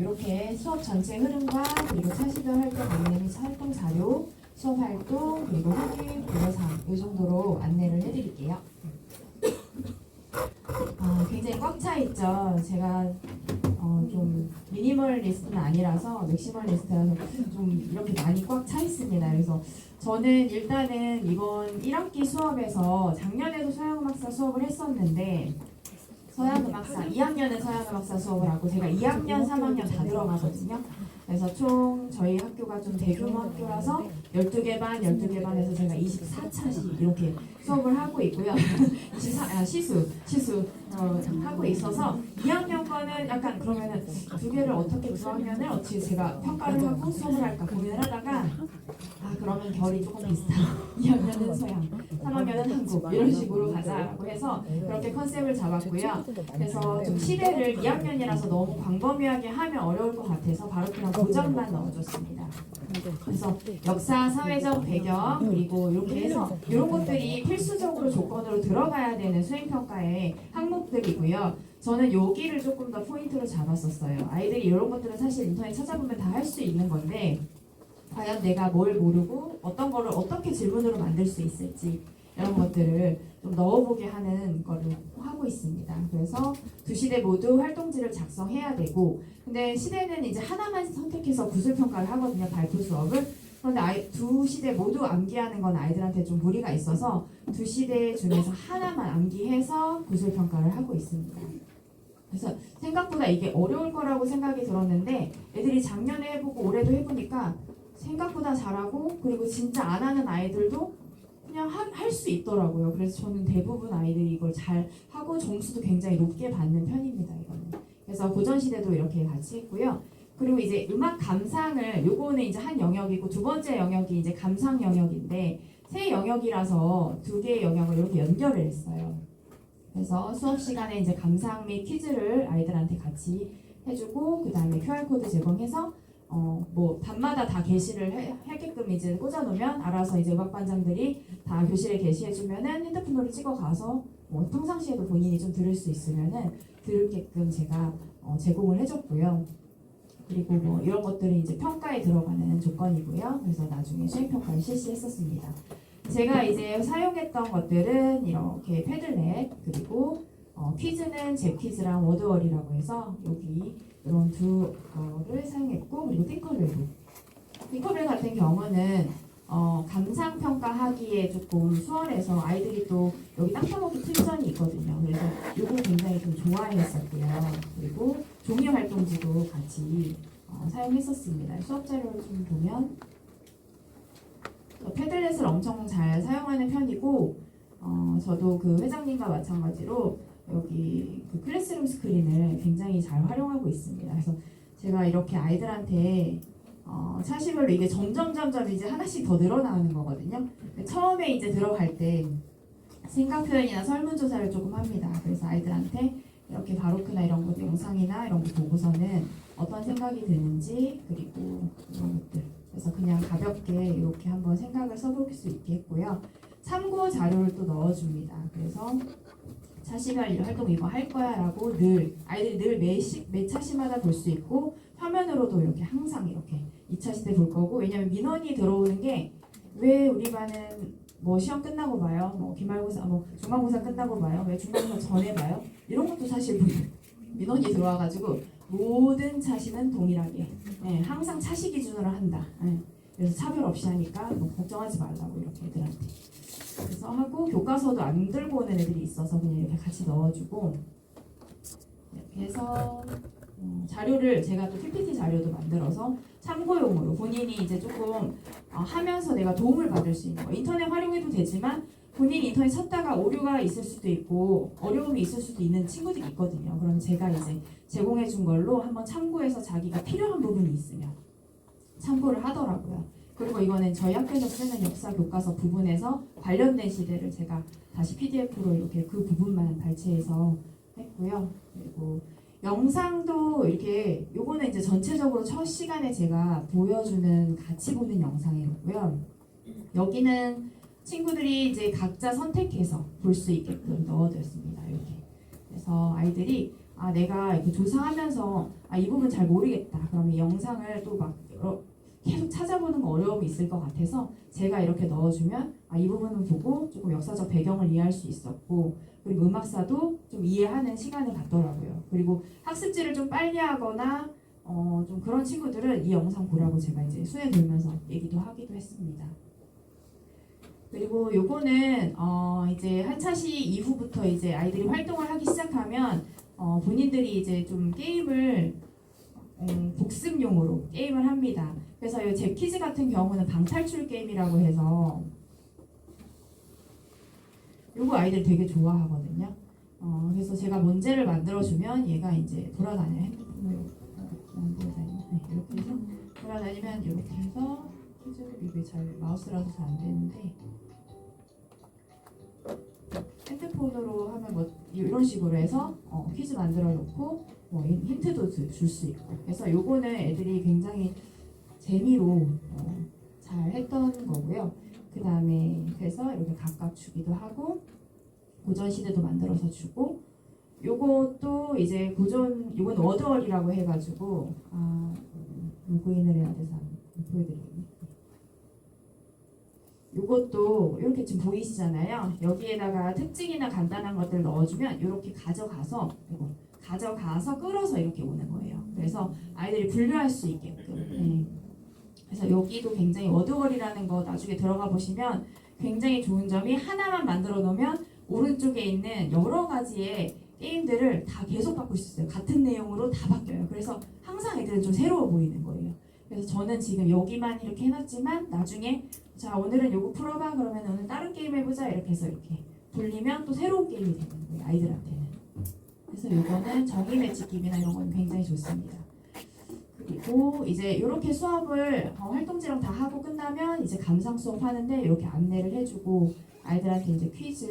이렇게 수업 전체 흐름과 그리고 차시별 활동 안내 및 활동 자료, 수업 활동, 그리고 후기 보고사항 이 정도로 안내를 해드릴게요. 굉장히 꽉 차 있죠. 제가 좀 미니멀리스트는 아니라서 맥시멀리스트라서 좀 이렇게 많이 꽉 차 있습니다. 그래서 저는 일단은 이번 1학기 수업에서 작년에도 서양음악사 수업을 했었는데 서양음악사 2학년은 서양음악사 수업을 하고 제가 2학년, 3학년 다 들어가거든요. 그래서 총 저희 학교가 좀 대규모 학교라서 12개 반, 12개 반에서 제가 24차씩 이렇게 수업을 하고 있고요. 시수 하고 있어서 2학년 거는 약간 그러면은 두 개를 어떻게 두 학년을 어떻게 제가 평가를 하고 수업을 할까 고민을 하다가 그러면 결이 조금 비슷한 2학년은 서양, 3학년은 한국 이런 식으로 가자라고 해서 그렇게 컨셉을 잡았고요. 그래서 좀 시대를 2학년이라서 너무 광범위하게 하면 어려울 것 같아서 바로 그냥 고전만 넣어줬습니다. 그래서 역사, 사회적 배경 그리고 이렇게 해서 이런 것들이 필수적으로 조건으로 들어가야 되는 수행평가의 항목들이고요. 저는 여기를 조금 더 포인트로 잡았었어요. 아이들이 이런 것들은 사실 인터넷 찾아보면 다 할 수 있는 건데 과연 내가 뭘 모르고 어떤 거를 어떻게 질문으로 만들 수 있을지 이런 것들을 좀 넣어보게 하는 거를 하고 있습니다. 그래서 두 시대 모두 활동지를 작성해야 되고 근데 시대는 이제 하나만 선택해서 구술평가를 하거든요. 발표 수업을. 그런데 두 시대 모두 암기하는 건 아이들한테 좀 무리가 있어서 두 시대 중에서 하나만 암기해서 구술평가를 하고 있습니다. 그래서 생각보다 이게 어려울 거라고 생각이 들었는데 애들이 작년에 해보고 올해도 해보니까 생각보다 잘하고 그리고 진짜 안 하는 아이들도 그냥 할 수 있더라고요. 그래서 저는 대부분 아이들이 이걸 잘 하고 점수도 굉장히 높게 받는 편입니다. 이거는. 그래서 고전시대도 이렇게 같이 했고요. 그리고 이제 음악 감상을 요거는 이제 한 영역이고 두 번째 영역이 이제 감상 영역인데 세 영역이라서 두 개의 영역을 이렇게 연결을 했어요. 그래서 수업 시간에 이제 감상 및 퀴즈를 아이들한테 같이 해주고 그 다음에 QR코드 제공해서 뭐 밤마다 다 게시를 하게끔 이제 꽂아놓으면 알아서 이제 음악반장들이 다 교실에 게시해주면은 핸드폰으로 찍어가서 뭐 평상시에도 본인이 좀 들을 수 있으면은 들을게끔 제가 제공을 해줬고요. 그리고 뭐 이런 것들이 이제 평가에 들어가는 조건이고요. 그래서 나중에 수행평가를 실시했었습니다. 제가 이제 사용했던 것들은 이렇게 패들렛 그리고 퀴즈는 제 퀴즈랑 워드월이라고 해서 여기 이런 두 거를 사용했고 그리고 띵커벨 같은 경우는 감상평가하기에 조금 수월해서 아이들이 또 여기 땅 파먹기 틀전이 있거든요. 그래서 이거 굉장히 좀 좋아했었고요. 그리고 종이활동지도 같이 사용했었습니다. 수업 자료를 좀 보면 패들렛을 엄청 잘 사용하는 편이고 저도 그 회장님과 마찬가지로 여기 그 클래스룸 스크린을 굉장히 잘 활용하고 있습니다. 그래서 제가 이렇게 아이들한테 차시별로 이게 점점 이제 하나씩 더 늘어나는 거거든요. 처음에 이제 들어갈 때 생각 표현이나 설문조사를 조금 합니다. 그래서 아이들한테 이렇게 바로크나 이런 것 영상이나 이런 거 보고서는 어떤 생각이 드는지 그리고 이런 것들 그래서 그냥 가볍게 이렇게 한번 생각을 써볼 수 있게 했고요. 참고 자료를 또 넣어줍니다. 그래서 차시별 활동 이거 할 거야 라고 늘 아이들이 늘 매 차시마다 볼 수 있고 화면으로도 이렇게 항상 이렇게 2차시 때 볼 거고 왜냐면 민원이 들어오는 게 왜 우리 반은 뭐 시험 끝나고 봐요? 뭐 기말고사, 뭐 중간고사 끝나고 봐요? 왜 중간고사 전에 봐요? 이런 것도 사실 민원이 들어와가지고 모든 차시는 동일하게 항상 차시 기준으로 한다. 그래서 차별 없이 하니까 뭐 걱정하지 말라고 이렇게 애들한테 그래서 하고 교과서도 안 들고 오는 애들이 있어서 그냥 이렇게 같이 넣어주고 이렇게 해서 자료를 제가 또 PPT 자료도 만들어서 참고용으로 본인이 이제 조금 하면서 내가 도움을 받을 수 있는 거 인터넷 활용해도 되지만 본인이 인터넷 찾다가 오류가 있을 수도 있고 어려움이 있을 수도 있는 친구들이 있거든요. 그럼 제가 이제 제공해 준 걸로 한번 참고해서 자기가 필요한 부분이 있으면 참고를 하더라고요. 그리고 이거는 저희 학교에서 쓰는 역사 교과서 부분에서 관련된 시대를 제가 다시 PDF로 이렇게 그 부분만 발췌해서 했고요. 그리고 영상도 이렇게 요거는 이제 전체적으로 첫 시간에 제가 보여주는 같이 보는 영상이었고요. 여기는 친구들이 이제 각자 선택해서 볼 수 있게끔 넣어뒀습니다. 이렇게. 그래서 아이들이 내가 이렇게 조사하면서 이 부분 잘 모르겠다. 그러면 이 영상을 또 막 계속 찾아보는 거 어려움이 있을 것 같아서 제가 이렇게 넣어주면 이 부분을 보고 조금 역사적 배경을 이해할 수 있었고, 그리고 음악사도 좀 이해하는 시간을 갖더라고요. 그리고 학습지를 좀 빨리 하거나 좀 그런 친구들은 이 영상 보라고 제가 이제 수에 들면서 얘기도 하기도 했습니다. 그리고 요거는 이제 한차시 이후부터 이제 아이들이 활동을 하기 시작하면 본인들이 이제 좀 게임을 복습용으로 게임을 합니다. 그래서 이 제 퀴즈 같은 경우는 방탈출 게임이라고 해서 요거 아이들 되게 좋아하거든요. 그래서 제가 문제를 만들어주면 얘가 이제 돌아다녀요. 핸드폰으로 이렇게 해서 돌아다니면 이렇게 해서 퀴즈, 이게 잘 마우스라서 잘 안 되는데 핸드폰으로 하면 뭐 이런 식으로 해서 퀴즈 만들어 놓고 뭐 힌트도 줄 수 있고, 그래서 요거는 애들이 굉장히 재미로 잘 했던 거고요. 그 다음에 그래서 이렇게 각각 주기도 하고 고전시대도 만들어서 주고, 요것도 이제 요건 워드월이라고 해가지고 로그인을 해야 돼서 보여드리겠네. 요것도 이렇게 지금 보이시잖아요. 여기에다가 특징이나 간단한 것들 넣어주면 이렇게 가져가서 끌어서 이렇게 오는 거예요. 그래서 아이들이 분류할 수 있게끔. 네. 그래서 여기도 굉장히 워드월이라는 거 나중에 들어가 보시면 굉장히 좋은 점이, 하나만 만들어 놓으면 오른쪽에 있는 여러 가지의 게임들을 다 계속 바꿀 수 있어요. 같은 내용으로 다 바뀌어요. 그래서 항상 애들은 좀 새로워 보이는 거예요. 그래서 저는 지금 여기만 이렇게 해놨지만 나중에 자 오늘은 요거 풀어봐, 그러면 오늘 다른 게임 해보자, 이렇게 해서 이렇게 돌리면 또 새로운 게임이 되는 거예요, 아이들한테는. 그래서 요거는 정의 매치기나 이런 건 굉장히 좋습니다. 그리고 이제 이렇게 수업을 활동지랑 다 하고 끝나면 이제 감상 수업 하는데 이렇게 안내를 해주고, 아이들한테 이제 퀴즈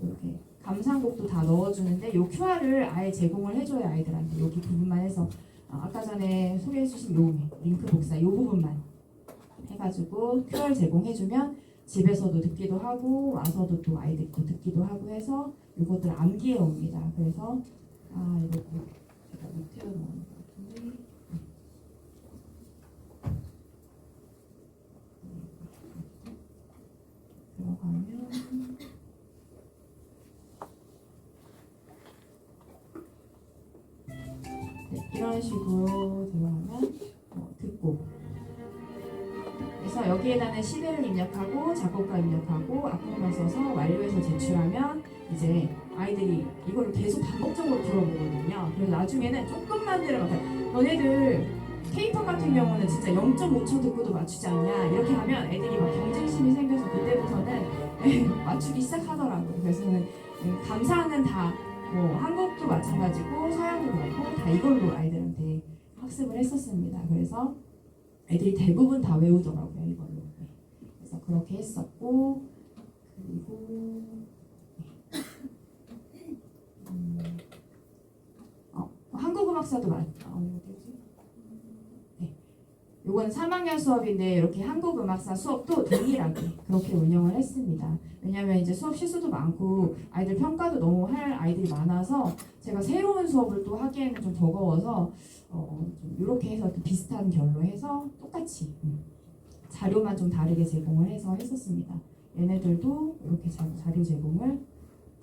이렇게 감상곡도 다 넣어주는데 요 QR을 아예 제공을 해줘요. 아이들한테 여기 부분만 해서 아까 전에 소개해주신 요 링크 복사 요 부분만 해가지고 QR 제공해주면 집에서도 듣기도 하고 와서도 또 아이들도 듣기도 하고 해서 이것들 암기해 옵니다. 그래서 이것도 제가 못해어 놓은 것 같은데 들어가면 이런 식으로 들어가면 듣고, 그래서 여기에다는 시대를 입력하고 작곡가 입력하고 악보만 써서 완료해서 제출하면 이제 아이들이 이걸 계속 반복적으로 들어보거든요. 그래서 나중에는 조금만 들어가면 너네들 K-pop 같은 경우는 진짜 0.5초 듣고도 맞추지 않냐, 이렇게 하면 애들이 막 경쟁심이 생겨서 그때부터는 맞추기 시작하더라고요. 그래서 저는 감상은 다 한국도 마찬가지고 서양도 그렇고 다 이걸로 아이들한테 학습을 했었습니다. 그래서 애들이 대부분 다 외우더라고요, 이걸로. 그래서 그렇게 했었고, 그리고 한국음악사도 요건 3학년 수업인데 이렇게 한국음악사 수업도 동일하게 그렇게 운영을 했습니다. 왜냐면 이제 수업 실수도 많고 아이들 평가도 너무 할 아이들이 많아서 제가 새로운 수업을 또 하기에는 좀 버거워서 좀 이렇게 해서 또 비슷한 결로 해서 똑같이 자료만 좀 다르게 제공을 해서 했었습니다. 얘네들도 이렇게 자료 제공을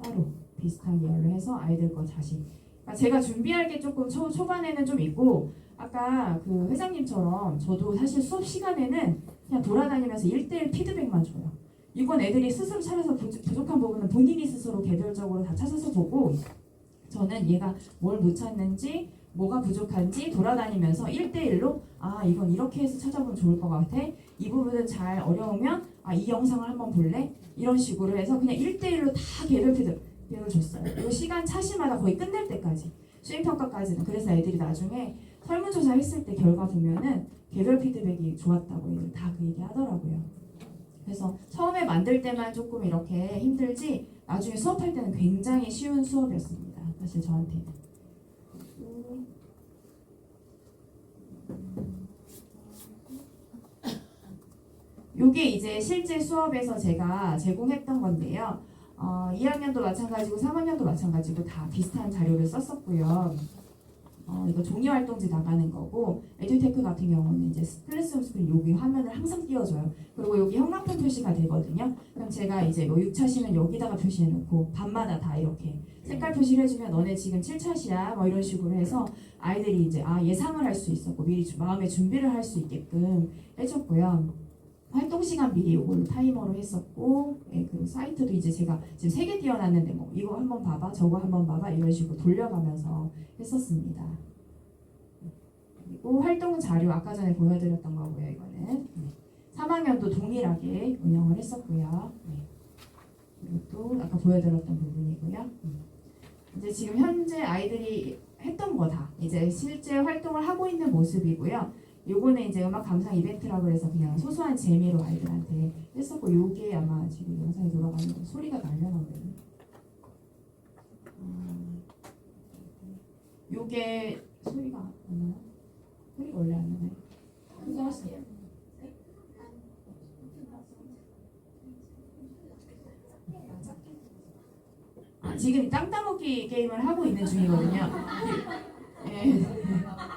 따로 비슷한 계열로 해서 아이들 거 자신. 그러니까 제가 준비할 게 조금 초반에는 좀 있고, 아까 그 회장님처럼 저도 사실 수업 시간에는 그냥 돌아다니면서 1대1 피드백만 줘요. 이건 애들이 스스로 찾아서 부족한 부분은 본인이 스스로 개별적으로 다 찾아서 보고, 저는 얘가 뭘 못 찾는지 뭐가 부족한지 돌아다니면서 1대1로 이건 이렇게 해서 찾아보면 좋을 것 같아, 이 부분은 잘 어려우면 이 영상을 한번 볼래? 이런 식으로 해서 그냥 1대1로 다 개별 피드백을 줬어요. 이 시간 차시마다 거의 끝낼 때까지, 수행평가까지는. 그래서 애들이 나중에 설문조사 했을 때 결과 보면은 개별 피드백이 좋았다고 애들 다 그 얘기 하더라고요. 그래서 처음에 만들 때만 조금 이렇게 힘들지 나중에 수업할 때는 굉장히 쉬운 수업이었습니다. 사실 저한테는. 요게 이제 실제 수업에서 제가 제공했던 건데요. 2학년도 마찬가지고 3학년도 마찬가지고 다 비슷한 자료를 썼었고요. 이거 종이 활동지 나가는 거고, 에듀테크 같은 경우는 이제 클래스룸 스크린 여기 화면을 항상 띄워줘요. 그리고 여기 형광펜 표시가 되거든요. 그럼 제가 이제 뭐 6차시면 여기다가 표시해놓고 밤마다 다 이렇게 색깔 표시를 해주면 너네 지금 7차시야 뭐 이런 식으로 해서 아이들이 이제 예상을 할 수 있었고 미리 마음의 준비를 할 수 있게끔 해줬고요. 활동 시간 미리 이걸로 타이머로 했었고, 그 사이트도 이제 제가 지금 3개 띄워놨는데 뭐 이거 한번 봐봐, 저거 한번 봐봐 이런 식으로 돌려가면서 했었습니다. 그리고 활동 자료 아까 전에 보여드렸던 거고요. 이거는 3학년도 동일하게 운영을 했었고요. 이것도 아까 보여드렸던 부분이고요. 이제 지금 현재 아이들이 했던 거다 이제 실제 활동을 하고 있는 모습이고요. 요거는 이제 음악 감상 이벤트라고 해서 그냥 소소한 재미로 아이들한테 했었고, 요게 아마 지금 영상이 돌아가는 거 소리가 나려나 보네. 요게 소리가 안 나요? 소리가 원래 안 나요? 그거 하세요. 지금 땅 따먹기 게임을 하고 있는 중이거든요.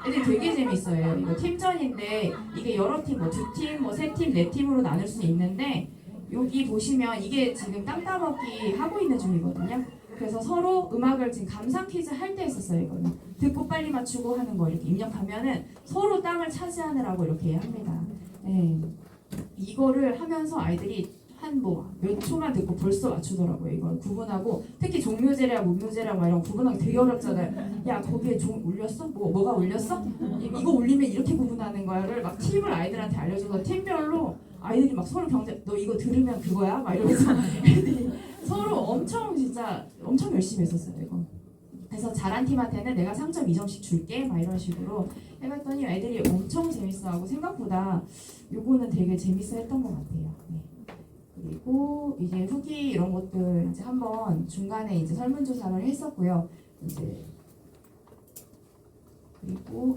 애들 되게 재밌어요. 이거 팀전인데 이게 여러 팀, 뭐 2팀, 뭐 3팀, 4팀으로 나눌 수 있는데 여기 보시면 이게 지금 땅 따먹기 하고 있는 중이거든요. 그래서 서로 음악을 지금 감상 퀴즈 할 때 했었어요. 이거는 듣고 빨리 맞추고 하는 거 이렇게 입력하면은 서로 땅을 차지하느라고 이렇게 합니다. 이거를 하면서 아이들이 한 뭐 몇 초만 듣고 벌써 맞추더라고요. 이걸 구분하고 특히 종묘제랑 문묘제랑 막 이런 거 구분하기 되게 어렵잖아요. 야 거기에 종 울렸어? 뭐가 울렸어? 이거 울리면 이렇게 구분하는 거야를 막 팁을 아이들한테 알려줘서 팀별로 아이들이 막 서로 경쟁, 너 이거 들으면 그거야? 막 이러면서 애들이 서로 엄청 진짜 엄청 열심히 했었어요. 이거. 그래서 잘한 팀한테는 내가 상점 2점씩 줄게 막 이런 식으로 해봤더니 애들이 엄청 재밌어하고 생각보다 요거는 되게 재밌어 했던 것 같아요. 그리고 이제 후기 이런 것들 이제 한번 중간에 이제 설문조사를 했었고요. 이제 그리고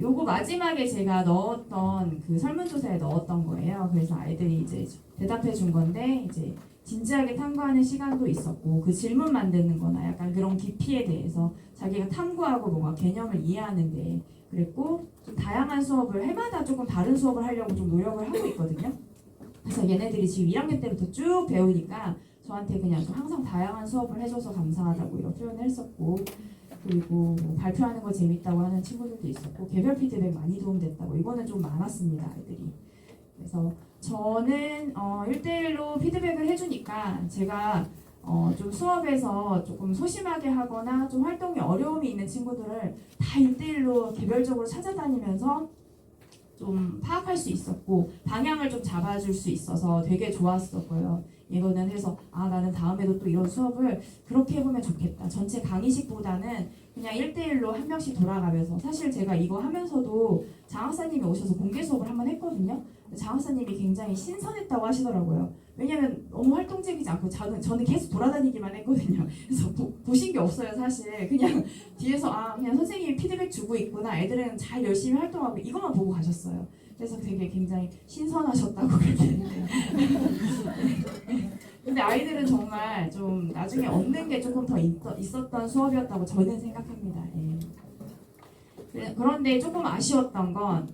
요거 마지막에 제가 넣었던 그 설문조사에 넣었던 거예요. 그래서 아이들이 이제 대답해 준 건데 이제 진지하게 탐구하는 시간도 있었고 그 질문 만드는 거나 약간 그런 깊이에 대해서 자기가 탐구하고 뭔가 개념을 이해하는데 그랬고 좀 다양한 수업을 해마다 조금 다른 수업을 하려고 좀 노력을 하고 있거든요. 그래서 얘네들이 지금 1학년 때부터 쭉 배우니까 저한테 그냥 좀 항상 다양한 수업을 해줘서 감사하다고 이런 표현을 했었고 그리고 뭐 발표하는 거 재밌다고 하는 친구들도 있었고 개별 피드백 많이 도움됐다고 이거는 좀 많았습니다. 아이들이. 그래서 저는 1대1로 피드백을 해주니까 제가 좀 수업에서 조금 소심하게 하거나 좀 활동에 어려움이 있는 친구들을 다 1대1로 개별적으로 찾아다니면서 좀 파악할 수 있었고 방향을 좀 잡아줄 수 있어서 되게 좋았었고요. 이거는 해서 나는 다음에도 또 이런 수업을 그렇게 해보면 좋겠다. 전체 강의식보다는 그냥 1대1로 한 명씩 돌아가면서 사실 제가 이거 하면서도 장학사님이 오셔서 공개 수업을 한번 했거든요. 장학사님이 굉장히 신선했다고 하시더라고요. 왜냐면 너무 활동적이지 않고 저는 계속 돌아다니기만 했거든요. 그래서 보신 게 없어요 사실. 그냥 뒤에서 그냥 선생님이 피드백 주고 있구나. 애들은 잘 열심히 활동하고 이것만 보고 가셨어요. 그래서 되게 굉장히 신선하셨다고 그렇게 했는데 근데 아이들은 정말 좀 나중에 얻는 게 조금 더 있었던 수업이었다고 저는 생각합니다. 그런데 조금 아쉬웠던 건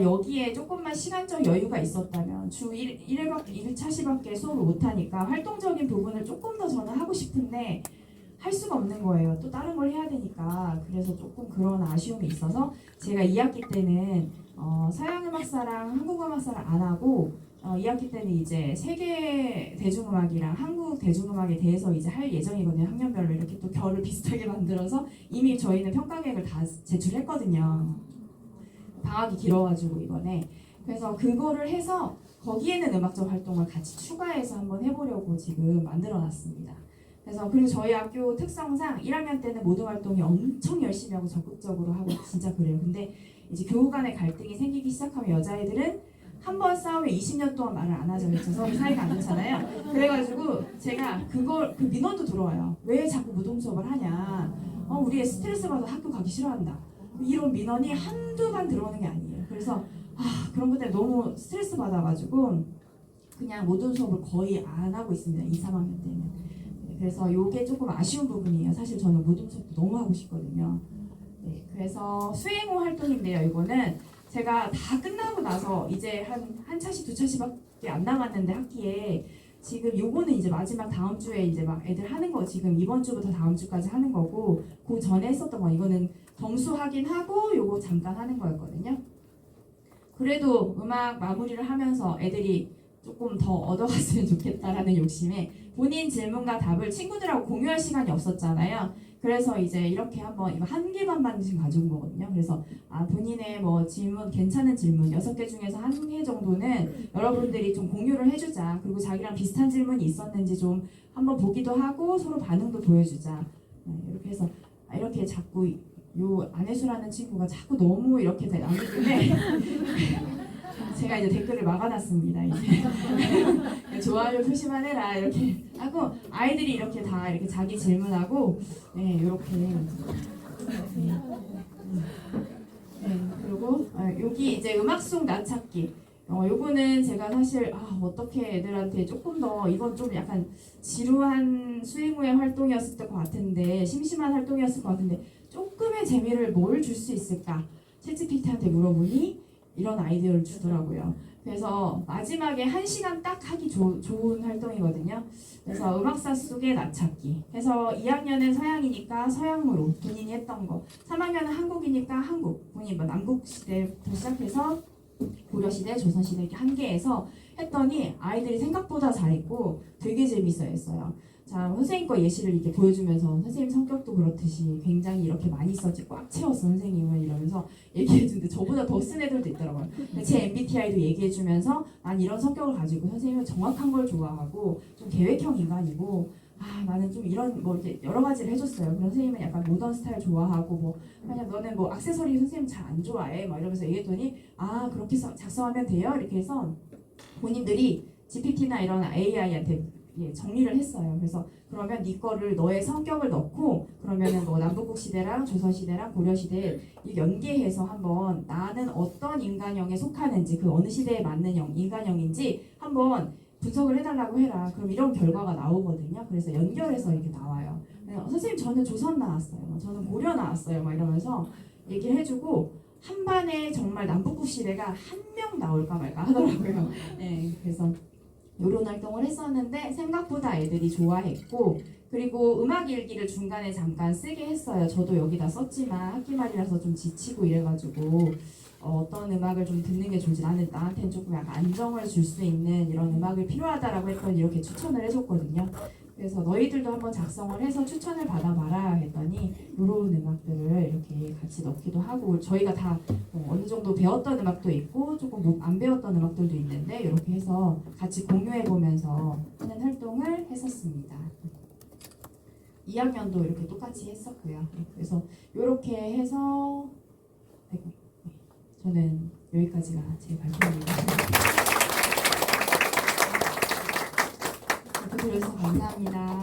여기에 조금만 시간적 여유가 있었다면 주 1차시밖에 수업을 못하니까 활동적인 부분을 조금 더 저는 하고 싶은데 할 수가 없는 거예요. 또 다른 걸 해야 되니까. 그래서 조금 그런 아쉬움이 있어서 제가 2학기 때는 서양음악사랑 한국음악사를 안 하고 2학기 때는 이제 세계 대중음악이랑 한국 대중음악에 대해서 이제 할 예정이거든요. 학년별로 이렇게 또 결을 비슷하게 만들어서 이미 저희는 평가 계획을 다 제출했거든요. 방학이 길어가지고 이번에. 그래서 그거를 해서 거기에는 음악적 활동을 같이 추가해서 한번 해보려고 지금 만들어놨습니다. 그래서 그리고 저희 학교 특성상 1학년 때는 모든 활동이 엄청 열심히 하고 적극적으로 하고 진짜 그래요. 근데 이제 교우 간의 갈등이 생기기 시작하면 여자애들은 한 번 싸우면 20년 동안 말을 안 하죠. 그렇죠? 서로 사이가 안 좋잖아요. 그래가지고 제가 그 민원도 들어와요. 왜 자꾸 무동 수업을 하냐. 우리 애 스트레스 받아서 학교 가기 싫어한다. 이런 민원이 한두 번 들어오는 게 아니에요. 그래서 그런 것 때문에 너무 스트레스 받아가지고 그냥 모든 수업을 거의 안 하고 있습니다. 2, 3학년 때는. 네, 그래서 이게 조금 아쉬운 부분이에요. 사실 저는 모든 수업도 너무 하고 싶거든요. 네, 그래서 수행호 활동인데요. 이거는 제가 다 끝나고 나서 이제 한 차씩 두 차씩밖에 안 남았는데 학기에 지금 요거는 이제 마지막 다음 주에 이제 막 애들 하는 거 지금 이번 주부터 다음 주까지 하는 거고 그 전에 했었던 거 이거는 점수 확인하고 요거 잠깐 하는 거였거든요. 그래도 음악 마무리를 하면서 애들이 조금 더 얻어갔으면 좋겠다라는 욕심에 본인 질문과 답을 친구들하고 공유할 시간이 없었잖아요. 그래서 이제 이렇게 한번 이거 한 개만 지금 가져온 거거든요. 그래서 본인의 뭐 질문 괜찮은 질문 6개 중에서 1개 정도는 여러분들이 좀 공유를 해주자. 그리고 자기랑 비슷한 질문이 있었는지 좀 한번 보기도 하고 서로 반응도 보여주자. 네, 이렇게 해서 이렇게 자꾸 요 안혜수라는 친구가 자꾸 너무 이렇게 나오기 때문에 제가 이제 댓글을 막아놨습니다. 이제 좋아요 표시만 해라 이렇게 하고 아이들이 이렇게 다 이렇게 자기 질문하고 네 이렇게 그리고 여기 이제 음악 속 나 찾기 요거는 제가 사실 어떻게 애들한테 조금 더 이건 좀 약간 지루한 수행 후의 활동이었을 것 같은데 심심한 활동이었을 것 같은데 조금의 재미를 뭘 줄 수 있을까 챗GPT한테 물어보니 이런 아이디어를 주더라고요. 그래서 마지막에 1시간 딱 하기 좋은 활동이거든요. 그래서 음악사 속의 나 찾기 해서 2학년은 서양이니까 서양으로 본인이 했던 거 3학년은 한국이니까 한국 본인이 뭐 남국시대부터 시작해서 고려시대, 조선시대 이렇게 한 개에서 했더니 아이들이 생각보다 잘했고 되게 재밌어 했어요. 자, 선생님 거 예시를 이렇게 보여주면서 선생님 성격도 그렇듯이 굉장히 이렇게 많이 썼지 꽉 채웠어 선생님은 이러면서 얘기해주는데 저보다 더 쓴 애들도 있더라고요. 제 MBTI도 얘기해주면서 난 이런 성격을 가지고 선생님은 정확한 걸 좋아하고 좀 계획형 인간이고 나는 좀 이런 뭐 이렇게 여러 가지를 해줬어요. 그럼 선생님은 약간 모던 스타일 좋아하고 뭐 그냥 너는 뭐 액세서리 선생님 잘 안 좋아해 막 이러면서 얘기했더니 그렇게 작성하면 돼요 이렇게 해서 본인들이 GPT나 이런 AI한테 정리를 했어요. 그래서 그러면 네 거를 너의 성격을 넣고 그러면은 뭐 남북국 시대랑 조선 시대랑 고려 시대 연계해서 한번 나는 어떤 인간형에 속하는지 그 어느 시대에 맞는 인간형인지 한번 분석을 해달라고 해라. 그럼 이런 결과가 나오거든요. 그래서 연결해서 이렇게 나와요. 선생님 저는 조선 나왔어요. 저는 고려 나왔어요. 막 이러면서 얘기를 해주고 한 반에 정말 남북국 시대가 한 명 나올까 말까 하더라고요. 네, 그래서 이런 활동을 했었는데 생각보다 애들이 좋아했고 그리고 음악 일기를 중간에 잠깐 쓰게 했어요. 저도 여기다 썼지만 학기 말이라서 좀 지치고 이래가지고 어떤 음악을 좀 듣는 게 좋을지 나한테는 조금 약간 안정을 줄 수 있는 이런 음악을 필요하다라고 했더니 이렇게 추천을 해줬거든요. 그래서 너희들도 한번 작성을 해서 추천을 받아봐라 했더니 이런 음악들을 이렇게 같이 넣기도 하고 저희가 다 어느 정도 배웠던 음악도 있고 조금 안 배웠던 음악들도 있는데 이렇게 해서 같이 공유해보면서 하는 활동을 했었습니다. 2학년도 이렇게 똑같이 했었고요. 그래서 이렇게 해서 저는 여기까지가 제 발표입니다. 이렇게 들어주셔서 감사합니다.